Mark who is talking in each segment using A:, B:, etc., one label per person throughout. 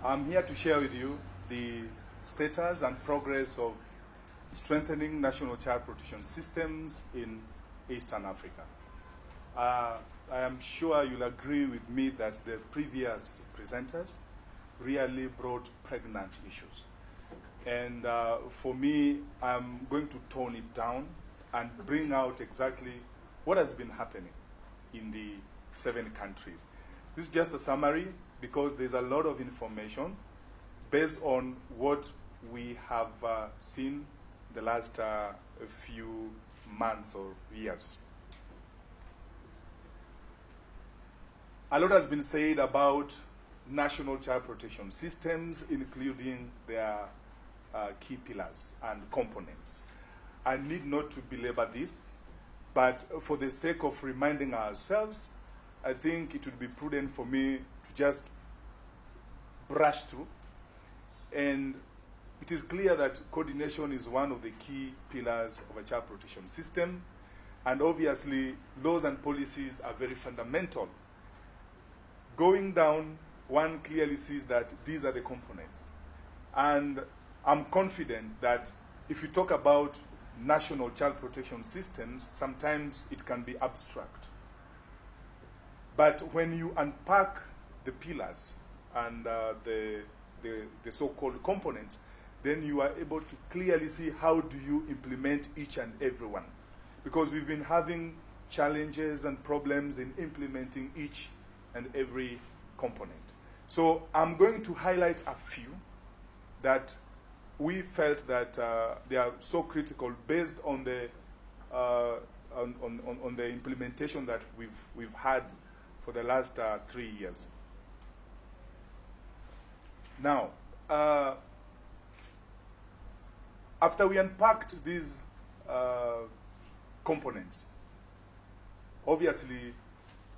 A: I'm here to share with you the status and progress of strengthening national child protection systems in Eastern Africa. I am sure you'll agree with me that the previous presenters really brought pregnant issues. And for me, I'm going to tone it down and bring out exactly what has been happening in the 7 countries. This is just a summary because there's a lot of information based on what we have seen the last few months or years. A lot has been said about national child protection systems, including their key pillars and components. I need not to belabor this, but for the sake of reminding ourselves, I think it would be prudent for me to just brush through. And it is clear that coordination is one of the key pillars of a child protection system. And obviously, laws and policies are very fundamental. Going down, one clearly sees that these are the components. And I'm confident that if you talk about national child protection systems, sometimes it can be abstract. But when you unpack the pillars and the so-called components, then you are able to clearly see how do you implement each and every one. Because we've been having challenges and problems in implementing each and every component. So I'm going to highlight a few that we felt that they are so critical based on the on the implementation that we've had for the last 3 years. Now, after we unpacked these components, obviously,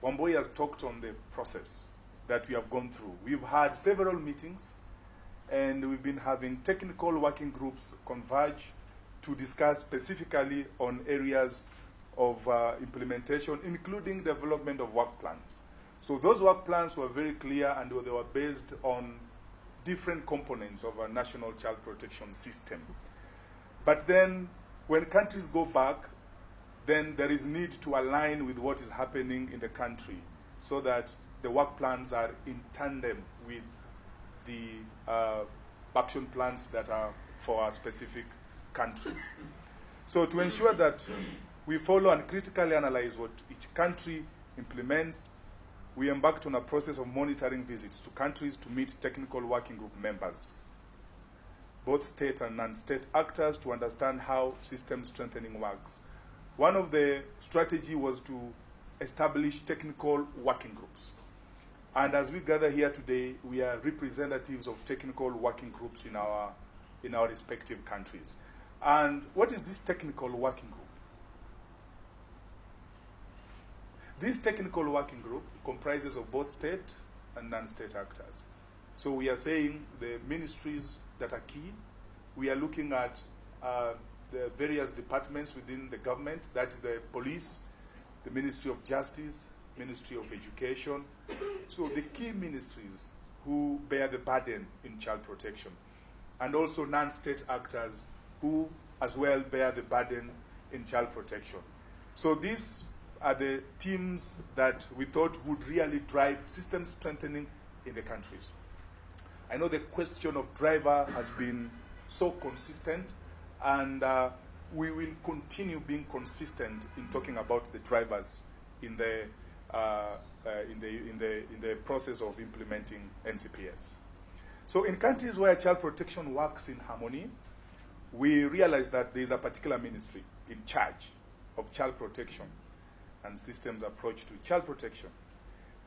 A: Wambui has talked on the process that we have gone through. We've had several meetings, and we've been having technical working groups converge to discuss specifically on areas of implementation, including development of work plans. So those work plans were very clear, and they were based on different components of a national child protection system. But then, when countries go back, then there is need to align with what is happening in the country so that the work plans are in tandem with the action plans that are for our specific countries. So to ensure that we follow and critically analyze what each country implements, we embarked on a process of monitoring visits to countries to meet technical working group members, both state and non-state actors, to understand how system strengthening works. One of the strategy was to establish technical working groups. And as we gather here today, we are representatives of technical working groups in our respective countries. And what is this technical working group? This technical working group comprises of both state and non-state actors. So we are saying the ministries that are key. We are looking at the various departments within the government, that is the police, the Ministry of Justice, Ministry of Education. So the key ministries who bear the burden in child protection, and also non-state actors who as well bear the burden in child protection. So these are the teams that we thought would really drive system strengthening in the countries. I know the question of driver has been so consistent, and we will continue being consistent in talking about the drivers in the process of implementing NCPS. So in countries where child protection works in harmony, we realize that there is a particular ministry in charge of child protection and systems approach to child protection.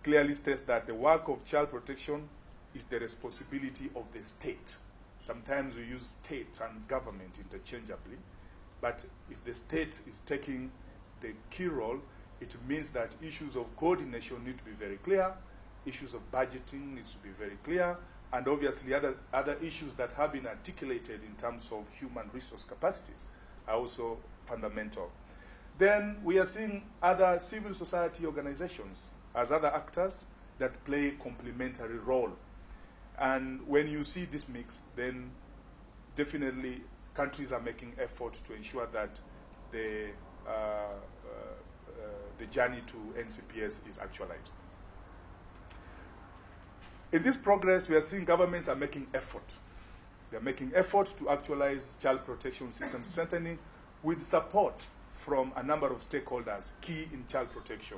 A: Clearly states that the work of child protection is the responsibility of the state. Sometimes we use state and government interchangeably, but if the state is taking the key role, it means that issues of coordination need to be very clear, issues of budgeting needs to be very clear, and obviously other issues that have been articulated in terms of human resource capacities are also fundamental. Then we are seeing other civil society organizations as other actors that play a complementary role. And And when you see this mix, then definitely countries are making effort to ensure that the journey to NCPS is actualized. In this progress, we are seeing governments are making effort. They are making effort to actualize child protection system strengthening with support from a number of stakeholders key in child protection.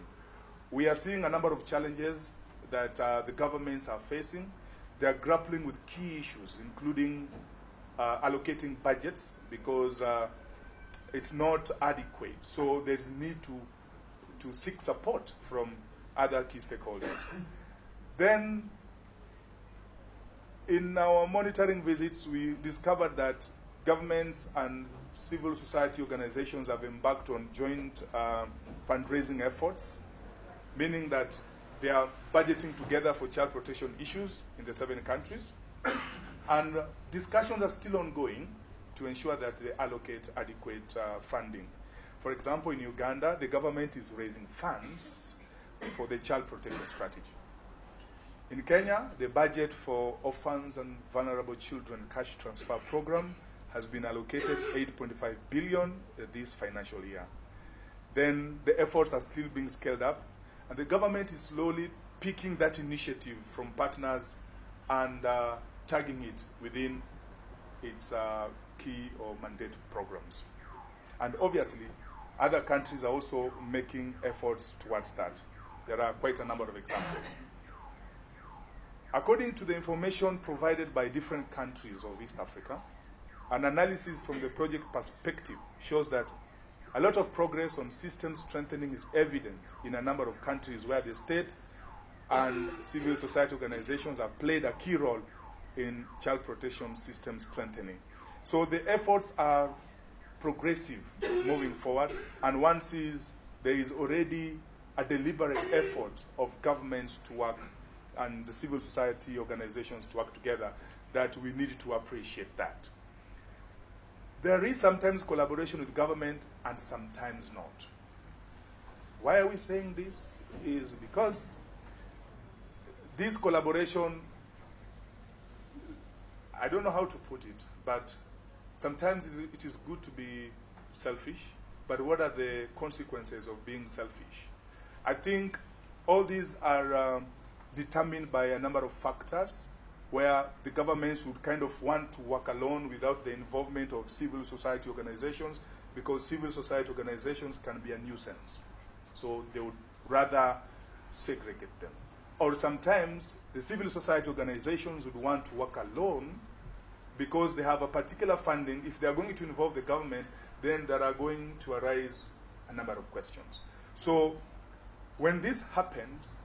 A: We are seeing a number of challenges that the governments are facing. They are grappling with key issues, including allocating budgets because it's not adequate. So there's need to seek support from other key stakeholders. Then, in our monitoring visits, we discovered that governments and civil society organizations have embarked on joint fundraising efforts, meaning that they are budgeting together for child protection issues in the 7 countries. And discussions are still ongoing to ensure that they allocate adequate funding. For example, in Uganda, the government is raising funds for the child protection strategy. In Kenya, the budget for orphans and vulnerable children cash transfer program has been allocated 8.5 billion this financial year. Then the efforts are still being scaled up, and the government is slowly picking that initiative from partners and tagging it within its key or mandate programs. And obviously, other countries are also making efforts towards that. There are quite a number of examples. According to the information provided by different countries of East Africa, an analysis from the project perspective shows that a lot of progress on system strengthening is evident in a number of countries where the state and civil society organizations have played a key role in child protection system strengthening. So the efforts are progressive moving forward, and one sees there is already a deliberate effort of governments to work and the civil society organizations to work together, that we need to appreciate that. There is sometimes collaboration with government and sometimes not. Why are we saying this? Is because this collaboration, I don't know how to put it, but sometimes it is good to be selfish, but what are the consequences of being selfish? I think all these are determined by a number of factors where the governments would kind of want to work alone without the involvement of civil society organizations, because civil society organizations can be a nuisance. So they would rather segregate them. Or sometimes the civil society organizations would want to work alone because they have a particular funding. If they are going to involve the government, then there are going to arise a number of questions. So when this happens,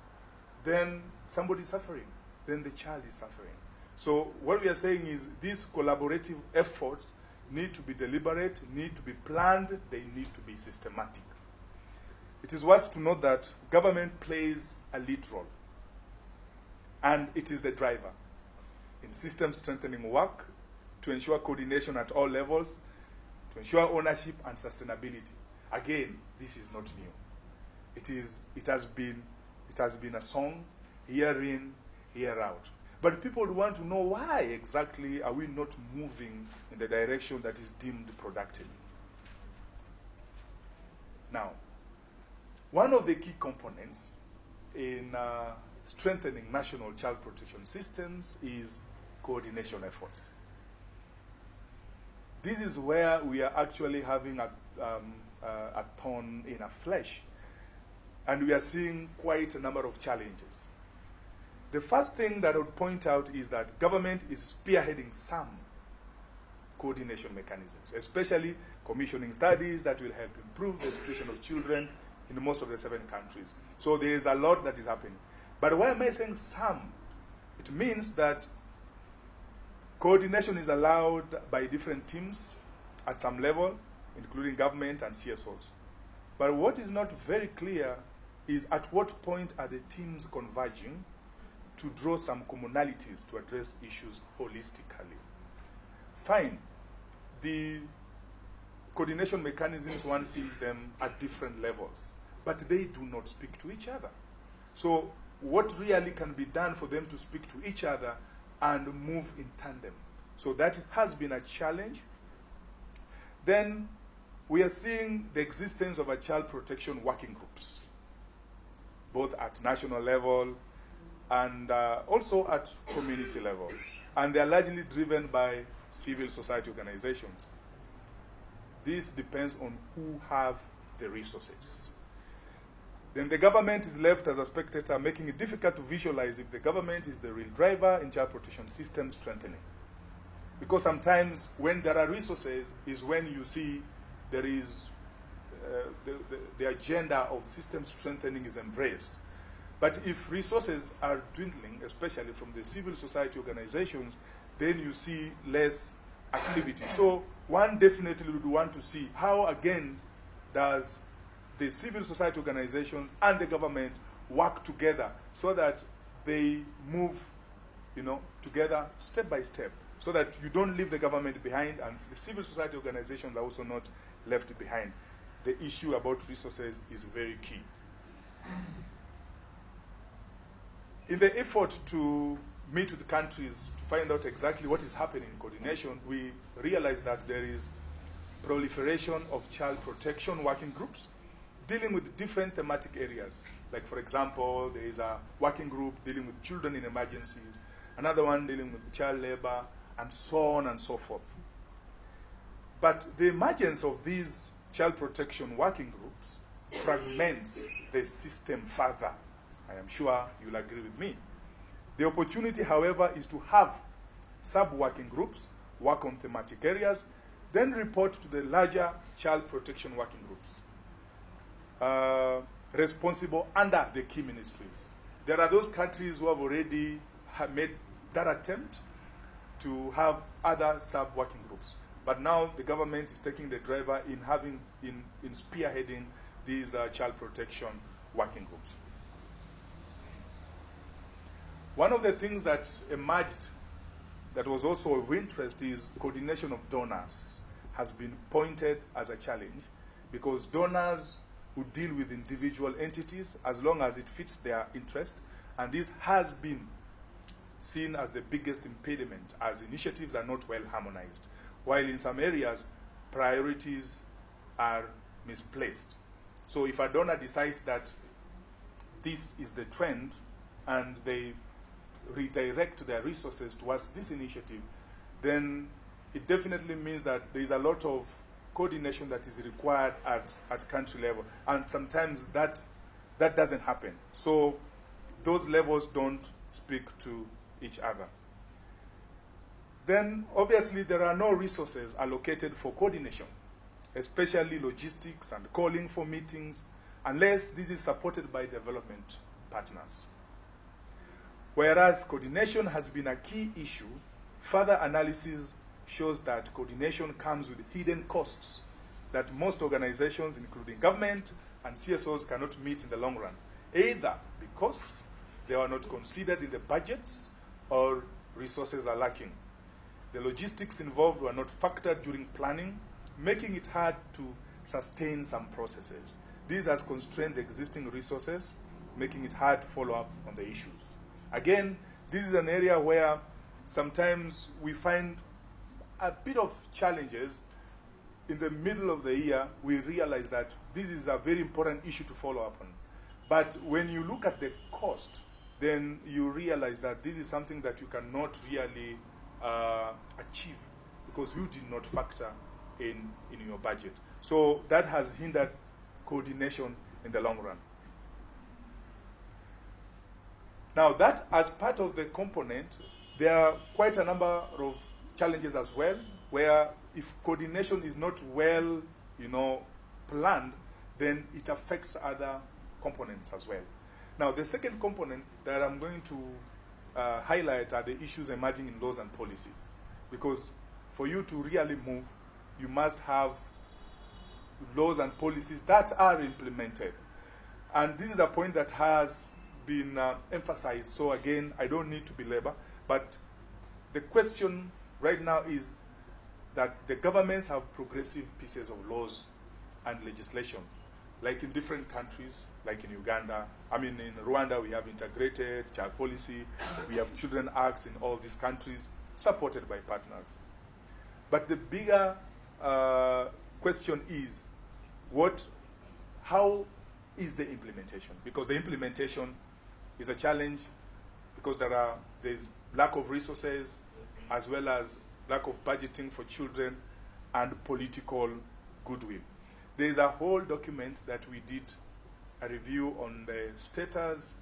A: then somebody is suffering, then the child is suffering. So what we are saying is these collaborative efforts need to be deliberate, need to be planned, they need to be systematic. It is worth to note that government plays a lead role, and it is the driver in system strengthening work to ensure coordination at all levels, to ensure ownership and sustainability. Again, this is not new. It has been a song, year in, year out. But people would want to know why exactly are we not moving in the direction that is deemed productive. Now, one of the key components in strengthening national child protection systems is coordination efforts. This is where we are actually having a thorn in our flesh, and we are seeing quite a number of challenges. The first thing that I would point out is that government is spearheading some coordination mechanisms, especially commissioning studies that will help improve the situation of children in most of the 7 countries. So there is a lot that is happening. But why am I saying some? It means that coordination is allowed by different teams at some level, including government and CSOs. But what is not very clear is at what point are the teams converging to draw some commonalities to address issues holistically. Fine, the coordination mechanisms, one sees them at different levels, but they do not speak to each other. So what really can be done for them to speak to each other and move in tandem. So that has been a challenge. Then we are seeing the existence of a child protection working groups, both at national level and also at community level. And they are largely driven by civil society organizations. This depends on who have the resources. Then the government is left as a spectator, making it difficult to visualize if the government is the real driver in child protection system strengthening. Because sometimes when there are resources is when you see there is the agenda of system strengthening is embraced. But if resources are dwindling, especially from the civil society organizations, then you see less activity. So one definitely would want to see how, again, does the civil society organizations and the government work together so that they move, together step by step, so that you don't leave the government behind and the civil society organizations are also not left behind. The issue about resources is very key. In the effort to meet with countries to find out exactly what is happening in coordination, we realize that there is proliferation of child protection working groups dealing with different thematic areas. Like, for example, there is a working group dealing with children in emergencies, another one dealing with child labor, and so on and so forth. But the emergence of these child protection working groups fragments the system further. I am sure you'll agree with me. The opportunity, however, is to have sub-working groups work on thematic areas, then report to the larger child protection working groups responsible under the key ministries. There are those countries who have already made that attempt to have other sub-working groups. But now the government is taking the driver in spearheading these child protection working groups. One of the things that emerged that was also of interest is coordination of donors has been pointed as a challenge because donors who deal with individual entities as long as it fits their interest, and this has been seen as the biggest impediment as initiatives are not well harmonized, while in some areas priorities are misplaced. So if a donor decides that this is the trend and they redirect their resources towards this initiative, then it definitely means that there is a lot of coordination that is required at country level. And sometimes that doesn't happen. So those levels don't speak to each other. Then obviously there are no resources allocated for coordination, especially logistics and calling for meetings, unless this is supported by development partners. Whereas coordination has been a key issue, further analysis shows that coordination comes with hidden costs that most organizations, including government and CSOs, cannot meet in the long run, either because they are not considered in the budgets or resources are lacking. The logistics involved were not factored during planning, making it hard to sustain some processes. This has constrained the existing resources, making it hard to follow up on the issues. Again, this is an area where sometimes we find a bit of challenges. In the middle of the year, we realize that this is a very important issue to follow up on. But when you look at the cost, then you realize that this is something that you cannot really achieve because you did not factor in your budget. So that has hindered coordination in the long run. Now that as part of the component, there are quite a number of challenges as well, where if coordination is not well, planned, then it affects other components as well. Now, the second component that I'm going to highlight are the issues emerging in laws and policies. Because for you to really move, you must have laws and policies that are implemented. And this is a point that has been emphasized. So again, I don't need to belabor, but the question right now is that the governments have progressive pieces of laws and legislation, like in different countries, like in Uganda. I mean, in Rwanda, we have integrated child policy. We have children acts in all these countries, supported by partners. But the bigger question is, how is the implementation? Because the implementation is a challenge because there's lack of resources as well as lack of budgeting for children and political goodwill. There is a whole document that we did a review on the status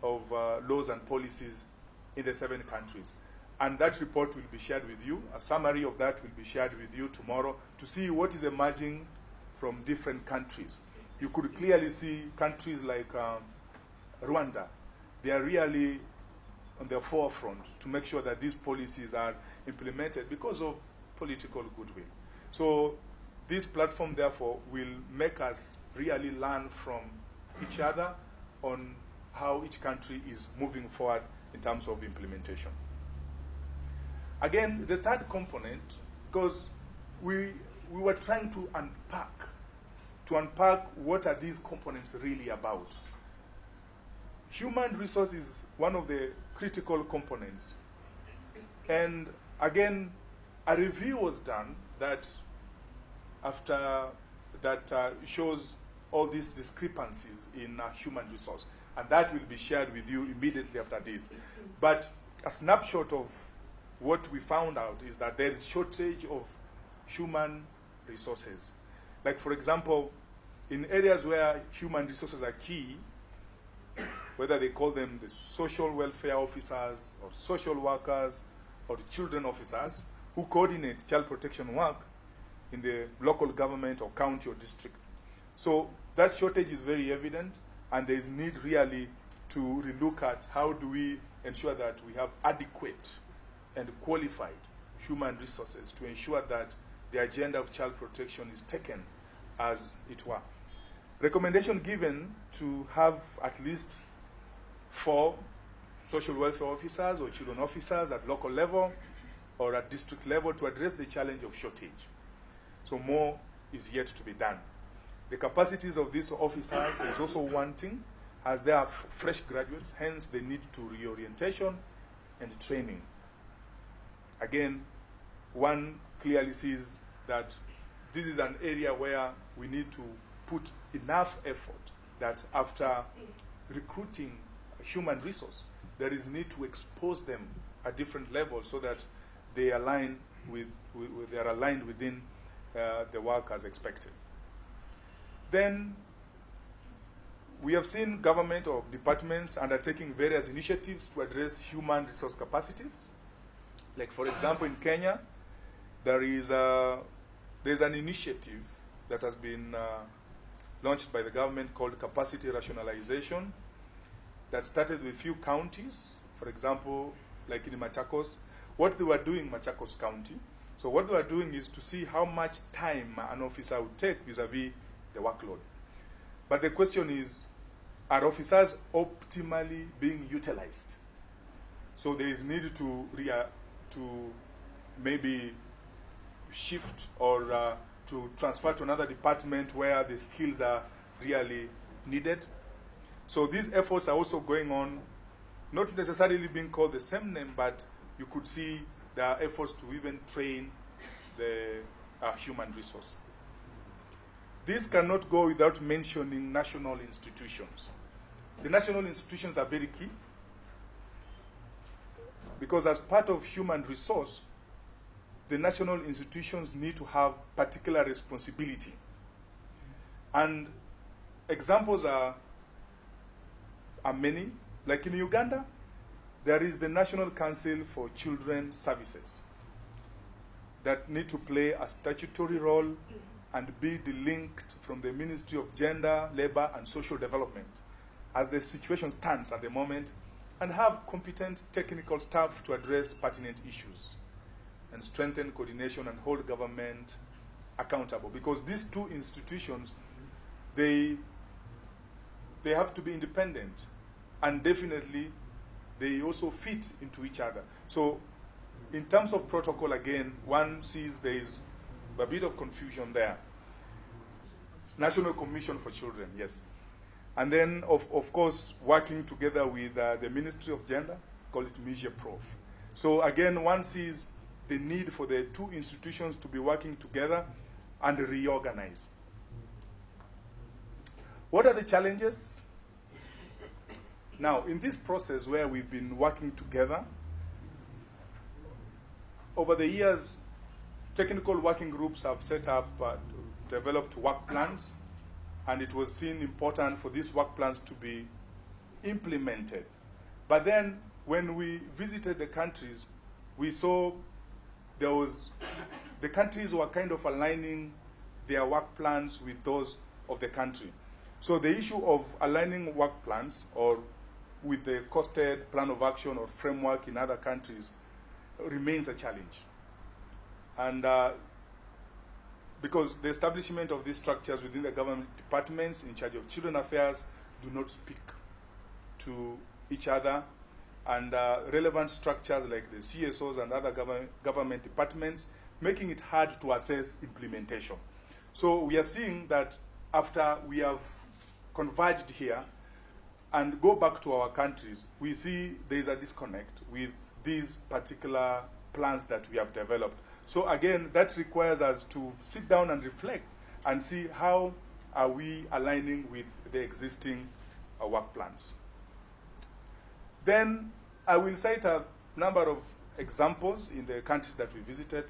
A: of laws and policies in the 7 countries. And that report will be shared with you. A summary of that will be shared with you tomorrow to see what is emerging from different countries. You could clearly see countries like Rwanda. They are really on the forefront to make sure that these policies are implemented because of political goodwill. So this platform, therefore, will make us really learn from each other on how each country is moving forward in terms of implementation. Again, the third component, because we were trying to unpack what are these components really about. Human resource is one of the critical components. And again, a review was done that shows all these discrepancies in human resource. And that will be shared with you immediately after this. But a snapshot of what we found out is that there is shortage of human resources. Like, for example, in areas where human resources are key, whether they call them the social welfare officers or social workers or the children officers who coordinate child protection work in the local government or county or district. So that shortage is very evident, and there is need really to relook at how do we ensure that we have adequate and qualified human resources to ensure that the agenda of child protection is taken as it were. Recommendation given to have at least 4 social welfare officers or children officers at local level or at district level to address the challenge of shortage. So more is yet to be done. The capacities of these officers is also wanting, as they are fresh graduates, hence they need to reorientation and training. Again, one clearly sees that this is an area where we need to put enough effort that after recruiting a human resource, there is need to expose them at different levels so that they align they are aligned within the work as expected. Then we have seen government or departments undertaking various initiatives to address human resource capacities. Like, for example, in Kenya, there's an initiative that has been launched by the government called capacity rationalization that started with few counties. For example, like in Machakos, what they were doing in Machakos County. So what they were doing is to see how much time an officer would take vis-a-vis the workload. But the question is, are officers optimally being utilized? So there is need to maybe shift or to transfer to another department where the skills are really needed. So these efforts are also going on, not necessarily being called the same name, but you could see there are efforts to even train the human resource. This cannot go without mentioning national institutions. The national institutions are very key because as part of human resource, the national institutions need to have particular responsibility. And examples are many. Like in Uganda, there is the National Council for Children Services that need to play a statutory role and be delinked from the Ministry of Gender, Labor, and Social Development as the situation stands at the moment, and have competent technical staff to address pertinent issues and strengthen coordination and hold government accountable. Because these two institutions, they have to be independent, and definitely they also fit into each other. So in terms of protocol, again, one sees there is a bit of confusion there. National Commission for Children, yes. And then, of course, working together with the Ministry of Gender, call it Media Prof. So again, one sees the need for the two institutions to be working together and reorganize. What are the challenges? Now, in this process where we've been working together, over the years, technical working groups have set up, developed work plans, and it was seen important for these work plans to be implemented. But then, when we visited the countries, we saw the countries were kind of aligning their work plans with those of the country. So the issue of aligning work plans or with the costed plan of action or framework in other countries remains a challenge. And because the establishment of these structures within the government departments in charge of children affairs do not speak to each other, and relevant structures like the CSOs and other government departments, making it hard to assess implementation. So we are seeing that after we have converged here and go back to our countries, we see there is a disconnect with these particular plans that we have developed. So again, that requires us to sit down and reflect and see how are we aligning with the existing work plans. Then I will cite a number of examples in the countries that we visited,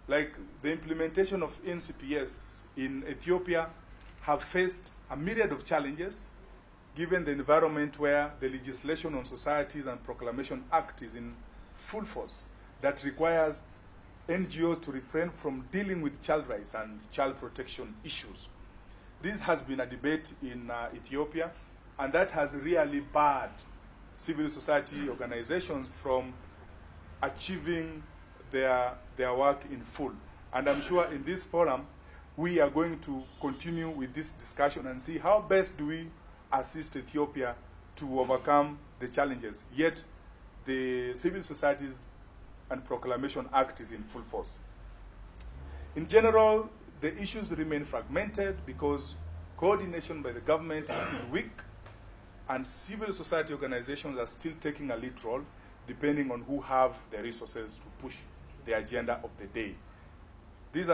A: like the implementation of ANPPCAN in Ethiopia have faced a myriad of challenges given the environment where the legislation on Societies and Proclamation Act is in full force that requires NGOs to refrain from dealing with child rights and child protection issues. This has been a debate in Ethiopia, and that has really barred civil society organizations from achieving their work in full. And I'm sure in this forum, we are going to continue with this discussion and see how best do we assist Ethiopia to overcome the challenges. Yet, the Civil Societies and Proclamation Act is in full force. In general, the issues remain fragmented because coordination by the government is still weak, and civil society organizations are still taking a lead role depending on who have the resources to push the agenda of the day. This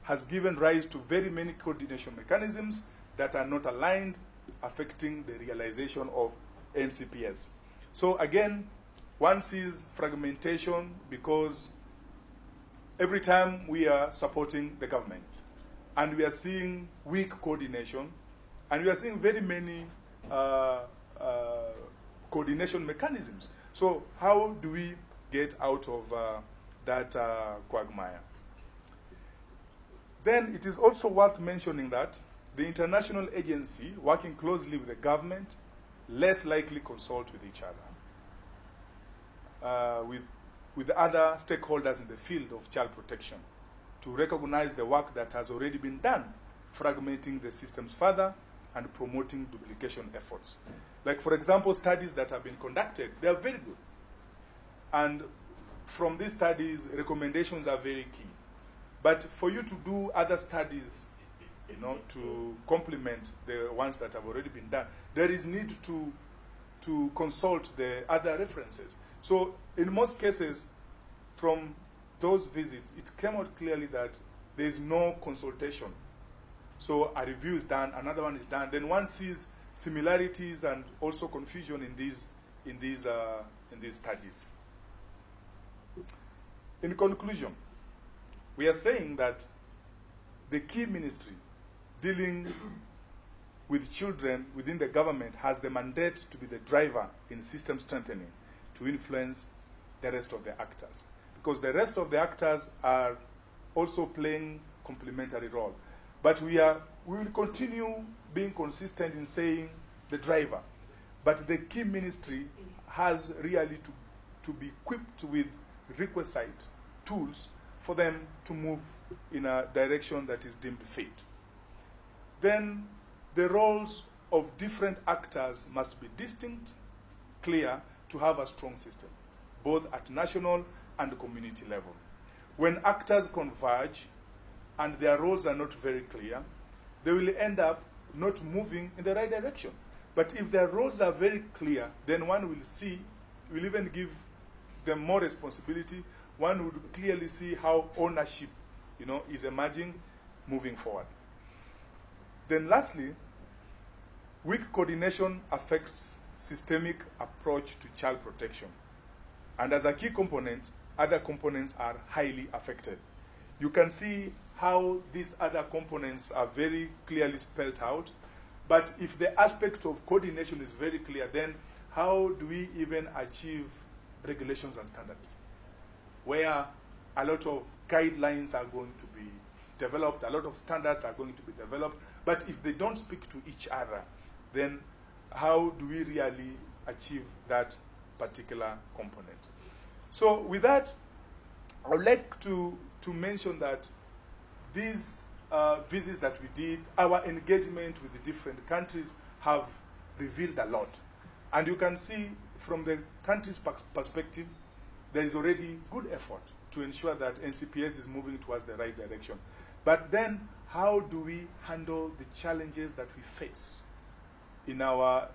A: has given rise to very many coordination mechanisms that are not aligned, affecting the realization of NCPS. So again, one sees fragmentation because every time we are supporting the government and we are seeing weak coordination, and we are seeing very many coordination mechanisms. So how do we get out of that quagmire? Then it is also worth mentioning that the international agency working closely with the government less likely consult with each other, with other stakeholders in the field of child protection to recognize the work that has already been done, fragmenting the systems further and promoting duplication efforts. Like, for example, studies that have been conducted, they are very good. And from these studies, recommendations are very key. But for you to do other studies, to complement the ones that have already been done, there is need to consult the other references. So in most cases, from those visits, it came out clearly that there is no consultation. So a review is done, another one is done, then one sees similarities and also confusion in these studies. In conclusion, we are saying that the key ministry dealing with children within the government has the mandate to be the driver in system strengthening to influence the rest of the actors. Because the rest of the actors are also playing complementary role. But we will continue being consistent in saying the driver. But the key ministry has really to be equipped with requisite tools for them to move in a direction that is deemed fit. Then the roles of different actors must be distinct, clear, to have a strong system, both at national and community level. When actors converge, and their roles are not very clear, they will end up not moving in the right direction. But if their roles are very clear, then one will even give them more responsibility. One would clearly see how ownership, is emerging, moving forward. Then lastly, weak coordination affects systemic approach to child protection. And as a key component, other components are highly affected. You can see how these other components are very clearly spelled out. But if the aspect of coordination is very clear, then how do we even achieve regulations and standards? Where a lot of guidelines are going to be developed, a lot of standards are going to be developed, but if they don't speak to each other, then how do we really achieve that particular component? So with that, I would like to mention that these visits that we did, our engagement with the different countries have revealed a lot. And you can see from the country's perspective, there is already good effort to ensure that NCPS is moving towards the right direction. But then, how do we handle the challenges that we face in our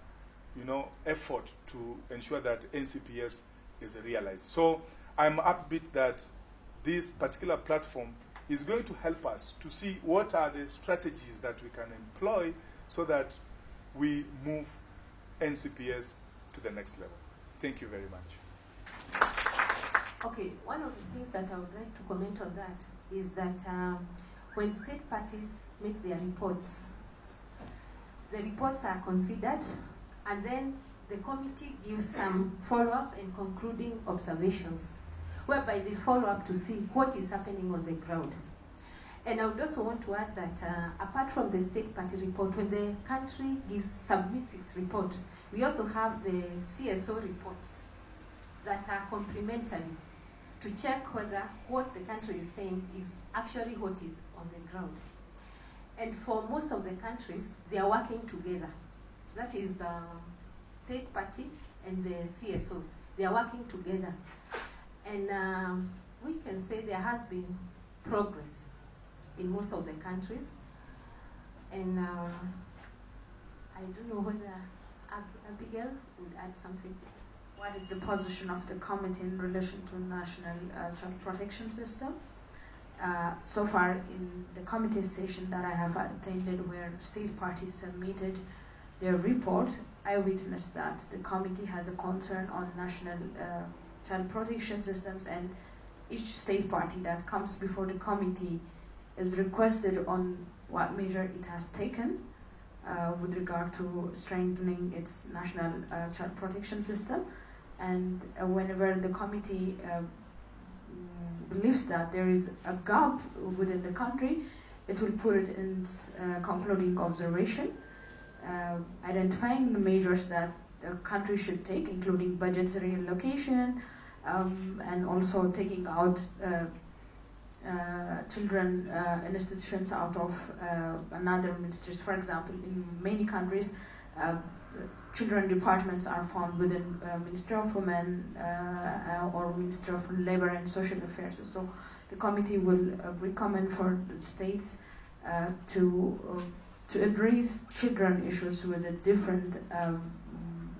A: effort to ensure that NCPS is realized? So I'm upbeat that this particular platform is going to help us to see what are the strategies that we can employ so that we move NCPS to the next level. Thank you very much.
B: Okay, one of the things that I would like to comment on that is that when state parties make their reports, the reports are considered, and then the committee gives some follow-up and concluding observations, whereby they follow up to see what is happening on the ground. And I would also want to add that apart from the state party report, when the country submits its report, we also have the CSO reports that are complementary to check whether what the country is saying is actually what is on the ground. And for most of the countries, they are working together. That is the state party and the CSOs. They are working together. And we can say there has been progress in most of the countries. And I don't know whether Abigail would add something.
C: What is the position of the committee in relation to national child protection system? So far in the committee session that I have attended where state parties submitted their report, I witnessed that the committee has a concern on national child protection systems, and each state party that comes before the committee is requested on what measure it has taken with regard to strengthening its national child protection system. And whenever the committee believes that there is a gap within the country, it will put it in its concluding observation, identifying the measures that the country should take, including budgetary allocation, and also taking out children institutions out of another ministries. For example, in many countries, children departments are found within Ministry of Women or Ministry of Labor and Social Affairs. So the committee will recommend for the states to address children issues with a different,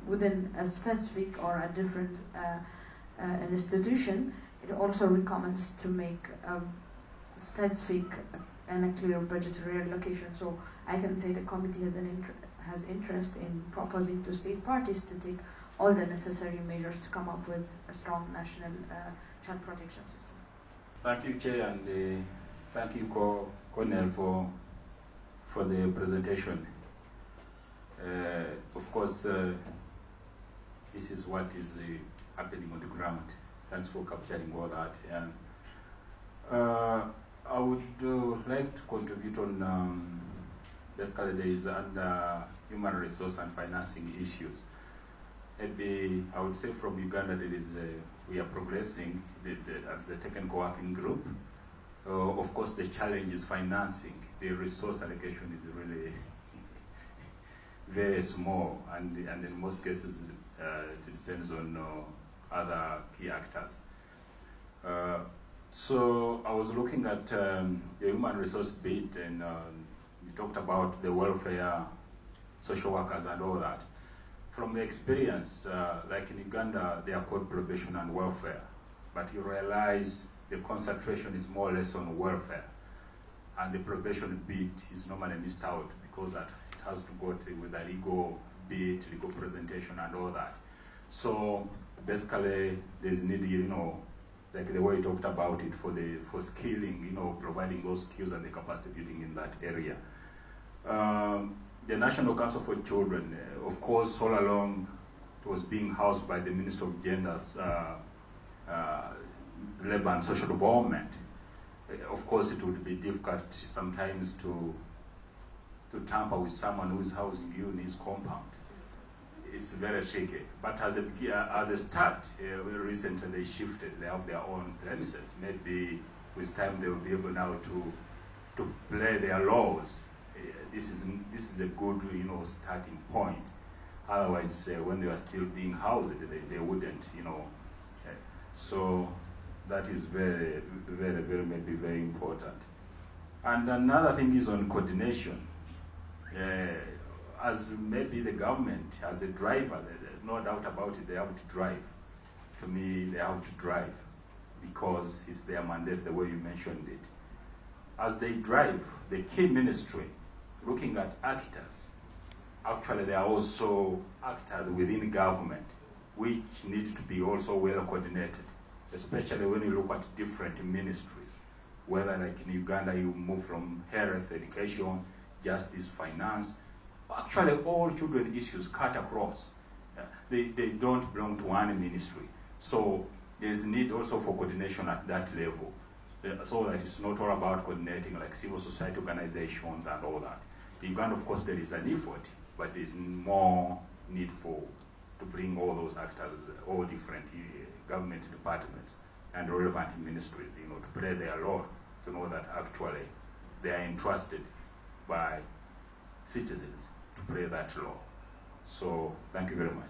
C: within a specific or a different institution. It also recommends to make specific and a clear budgetary allocation. So I can say the committee has interest in proposing to state parties to take all the necessary measures to come up with a strong national child protection system.
D: Thank you, Chair, and thank you, Cornel, for the presentation. Of course, this is what is happening on the ground. Thanks for capturing all that. And I would like to contribute on basically there is under human resource and financing issues. Maybe I would say from Uganda there is we are progressing as the technical working group. Of course, the challenge is financing. The resource allocation is really very small, and in most cases it depends on other key actors. So I was looking at the human resource bit, and we talked about the welfare, social workers and all that. From the experience, like in Uganda, they are called probation and welfare, but you realize the concentration is more or less on welfare, and the probation bit is normally missed out because that it has to go with a legal bit, legal presentation and all that. So basically, there's need, you know, like the way you talked about it for skilling, you know, providing those skills and the capacity building in that area. The National Council for Children, of course, all along it was being housed by the Minister of Gender's Labour and Social Development. Of course, it would be difficult sometimes to tamper with someone who is housing you in his compound. It's very tricky. But as a start, recently they shifted. They have their own premises. Maybe with time they will be able now to play their laws. This is a good, you know, starting point. Otherwise, when they are still being housed, they wouldn't, you know. So that is very, very, very, maybe very important. And another thing is on coordination. As maybe the government, as a driver, no doubt about it, they have to drive. To me, they have to drive because it's their mandate, the way you mentioned it. As they drive, the key ministry, looking at actors, actually there are also actors within government which need to be also well coordinated, especially when you look at different ministries, whether like in Uganda you move from health, education, justice, finance. Actually all children issues cut across. They don't belong to one ministry. So there's need also for coordination at that level, so that it's not all about coordinating like civil society organizations and all that. In Uganda, of course, there is an effort, but there's more need to bring all those actors, all different government departments and relevant ministries, you know, to play their role, to know that actually they are entrusted by citizens to play that role. So thank you very much.